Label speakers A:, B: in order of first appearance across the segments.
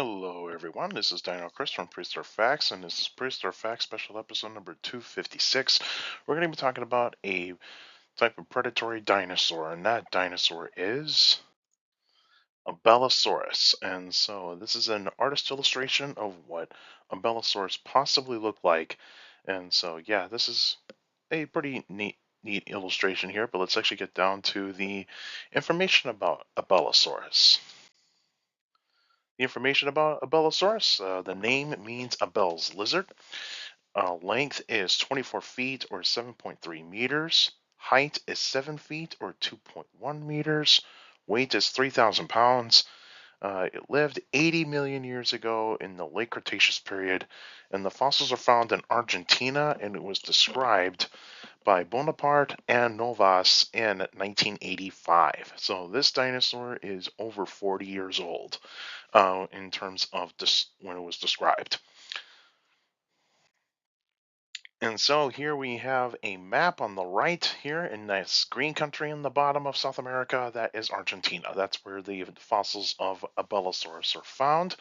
A: Hello everyone, this is Dino Chris from Prehistoric Facts, and this is Prehistoric Facts special episode number 256. We're going to be talking about a type of predatory dinosaur, and that dinosaur is Abelisaurus. And so this is an artist illustration of what Abelisaurus possibly looked like. And so yeah, this is a pretty neat illustration here, but let's actually get down to the information about Abelisaurus. The information about Abelisaurus, the name means Abel's lizard. Length is 24 feet or 7.3 meters. Height is 7 feet or 2.1 meters. Weight is 3,000 pounds. It lived 80 million years ago in the late Cretaceous period, and the fossils are found in Argentina, and it was described by Bonaparte and Novas in 1985. So this dinosaur is over 40 years old in terms of when it was described. And so here we have a map on the right here in this green country in the bottom of South America. That is Argentina. That's where the fossils of Abelisaurus are found.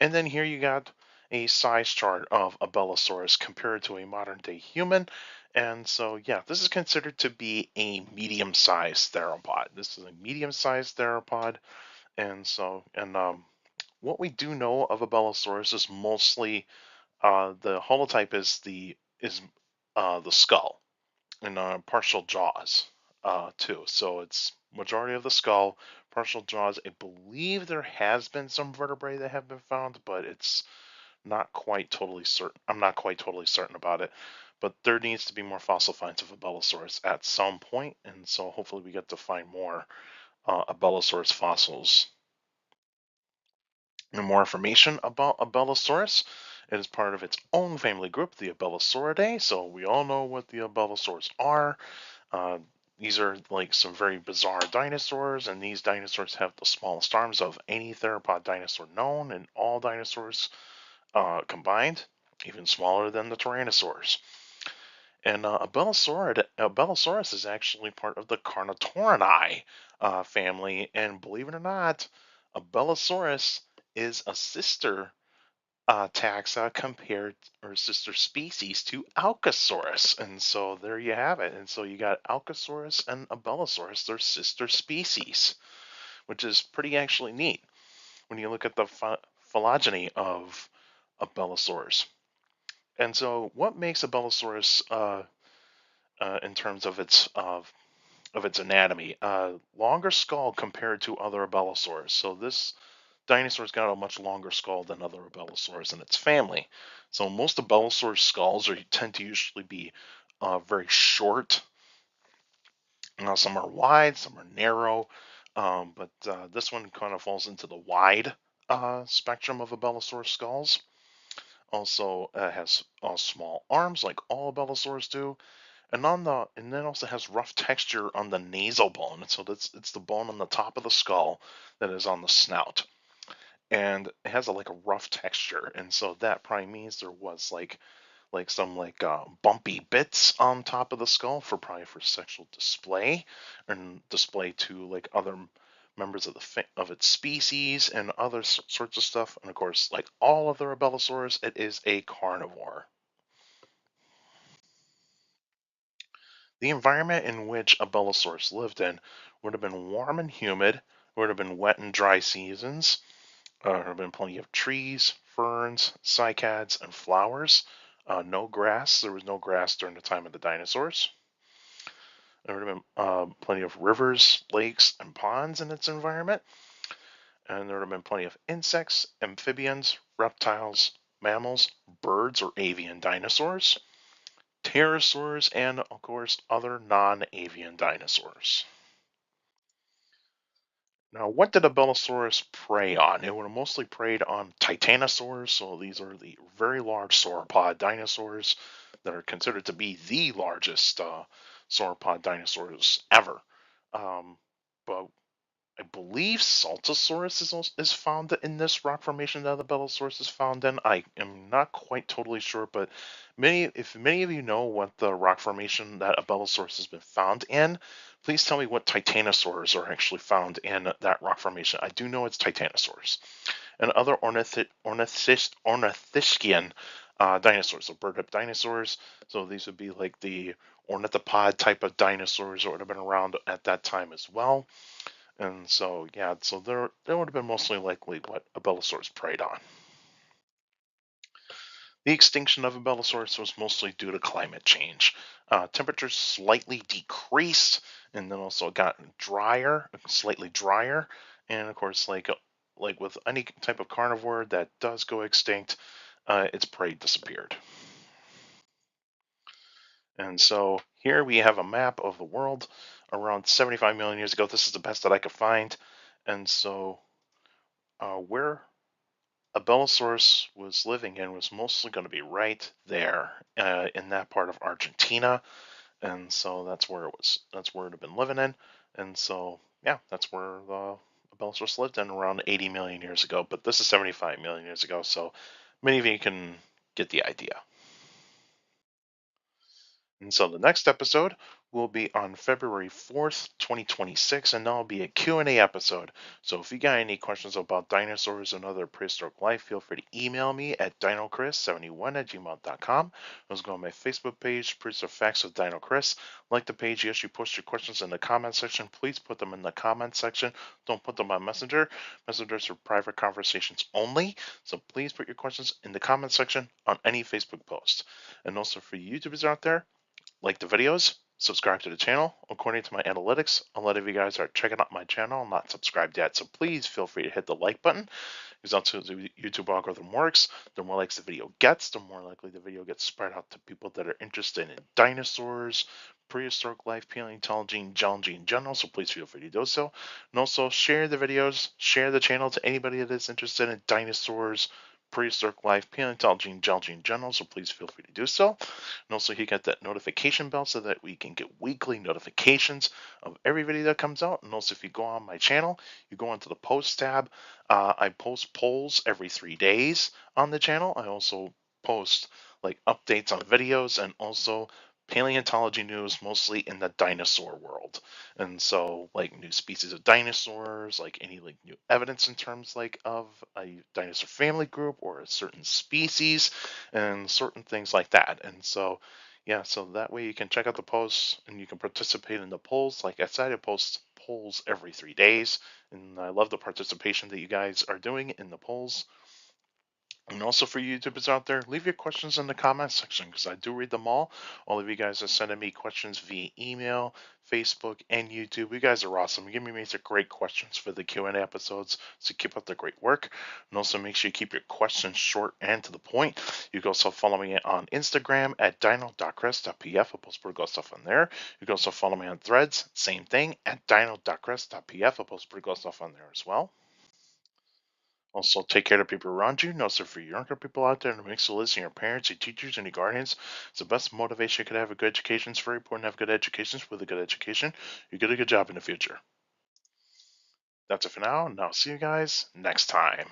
A: And then here you got a size chart of Abelisaurus compared to a modern day human. And so, yeah, this is considered to be a medium-sized theropod. This is a medium-sized theropod. And so, what we do know of Abelisaurus is mostly the holotype is the skull and partial jaws too. So it's majority of the skull, partial jaws. I believe there has been some vertebrae that have been found, but it's not quite totally certain. I'm not quite totally certain about it. But there needs to be more fossil finds of Abelisaurus at some point, and so hopefully we get to find more Abelisaurus fossils and more information about Abelisaurus. It is part of its own family group, the Abelisauridae. So we all know what the Abelisaurs are. Uh, these are like some very bizarre dinosaurs, and these dinosaurs have the smallest arms of any theropod dinosaur known, and all dinosaurs combined, even smaller than the Tyrannosaurs. And Abelisaurus is actually part of the Carnotaurinae family, and believe it or not, Abelisaurus is a sister taxa compared or sister species to Allosaurus. And so there you have it. And so you got Allosaurus and Abelisaurus, they're sister species, which is pretty actually neat when you look at the phylogeny of Abelisaurus. And so what makes Abelisaurus in terms of its anatomy? Longer skull compared to other Abelisaurs. So this dinosaur's got a much longer skull than other Abelisaurs in its family. So most Abelisaur skulls tend to usually be very short. Some are wide, some are narrow, but this one kind of falls into the wide spectrum of Abelisaur skulls. Also has small arms like all Abelisaurs do, and then also has rough texture on the nasal bone. So it's the bone on the top of the skull that is on the snout, and it has like a rough texture, and so that probably means there was some bumpy bits on top of the skull probably for sexual display and display to like other members of of its species and other sorts of stuff. And of course, like all other Abelisaurs, it is a carnivore. The environment in which Abelisaurus lived in would have been warm and humid, would have been wet and dry seasons. There would have been plenty of trees, ferns, cycads, and flowers. No grass. There was no grass during the time of the dinosaurs. There would have been plenty of rivers, lakes, and ponds in its environment. And there would have been plenty of insects, amphibians, reptiles, mammals, birds or avian dinosaurs, pterosaurs, and of course other non-avian dinosaurs. Now, what did Abelisaurus prey on? It would have mostly preyed on titanosaurs, so these are the very large sauropod dinosaurs that are considered to be the largest sauropod dinosaurs ever. But I believe Saltosaurus is found in this rock formation that the Abelisaurus is found in. I am not quite totally sure, but if many of you know what the rock formation that Abelisaurus has been found in, please tell me what titanosaurs are actually found in that rock formation. I do know it's titanosaurs. and other ornithischian dinosaurs, so bird-hip dinosaurs. So these would be like the ornithopod type of dinosaurs that would have been around at that time as well. And so, yeah, so there would have been mostly likely what Abelisaurus preyed on. The extinction of Abelisaurus was mostly due to climate change. Temperatures slightly decreased, and then also got drier, slightly drier, and of course, like with any type of carnivore that does go extinct, its prey disappeared. And so here we have a map of the world around 75 million years ago. This is the best that I could find, and so where Abelisaurus was living in was mostly going to be right there in that part of Argentina, and so that's where it was. That's where it had been living in, and so yeah, that's where the Abelisaurus lived in around 80 million years ago. But this is 75 million years ago, so many of you can get the idea. And so the next episode will be on February 4th, 2026, and that'll be a Q&A episode. So if you got any questions about dinosaurs and other prehistoric life, feel free to email me at dinocris71@gmail.com. Also go on my Facebook page, Prehistoric Facts with Dino Chris. Like the page, yes, you post your questions in the comment section. Please put them in the comment section. Don't put them on Messenger. Messengers are private conversations only. So please put your questions in the comment section on any Facebook post. And also for YouTubers out there, like the videos, subscribe to the channel. According to my analytics, a lot of you guys are checking out my channel, not subscribed yet. So please feel free to hit the like button, because that's how the YouTube algorithm works. The more likes the video gets, the more likely the video gets spread out to people that are interested in dinosaurs, prehistoric life, paleontology, and geology in general. So please feel free to do so. And also share the videos, share the channel to anybody that is interested in dinosaurs, prehistoric life, paleontology, and geology in general. So please feel free to do so. And also hit that notification bell so that we can get weekly notifications of every video that comes out. And also if you go on my channel, you go into the post tab. I post polls every 3 days on the channel. I also post like updates on videos and also paleontology news, mostly in the dinosaur world. And so like new species of dinosaurs, like any like new evidence in terms like of a dinosaur family group or a certain species and certain things like that. And so yeah, so that way you can check out the posts and you can participate in the polls. Like I said, I post polls every 3 days, and I love the participation that you guys are doing in the polls. And also for YouTubers out there, leave your questions in the comment section because I do read them all. All of you guys are sending me questions via email, Facebook, and YouTube. You guys are awesome. You give me some great questions for the Q&A episodes, so keep up the great work. And also make sure you keep your questions short and to the point. You can also follow me on Instagram at dino.chris.pf. I post pretty good stuff on there. You can also follow me on Threads, same thing, at dino.chris.pf. I post pretty good stuff on there as well. Also, take care of people around you. And also, for younger people out there, and make sure listening, your parents, your teachers, and your guardians, it's the best motivation you could have. A good education. It's very important to have good educations. With a good education, you get a good job in the future. That's it for now, and I'll see you guys next time.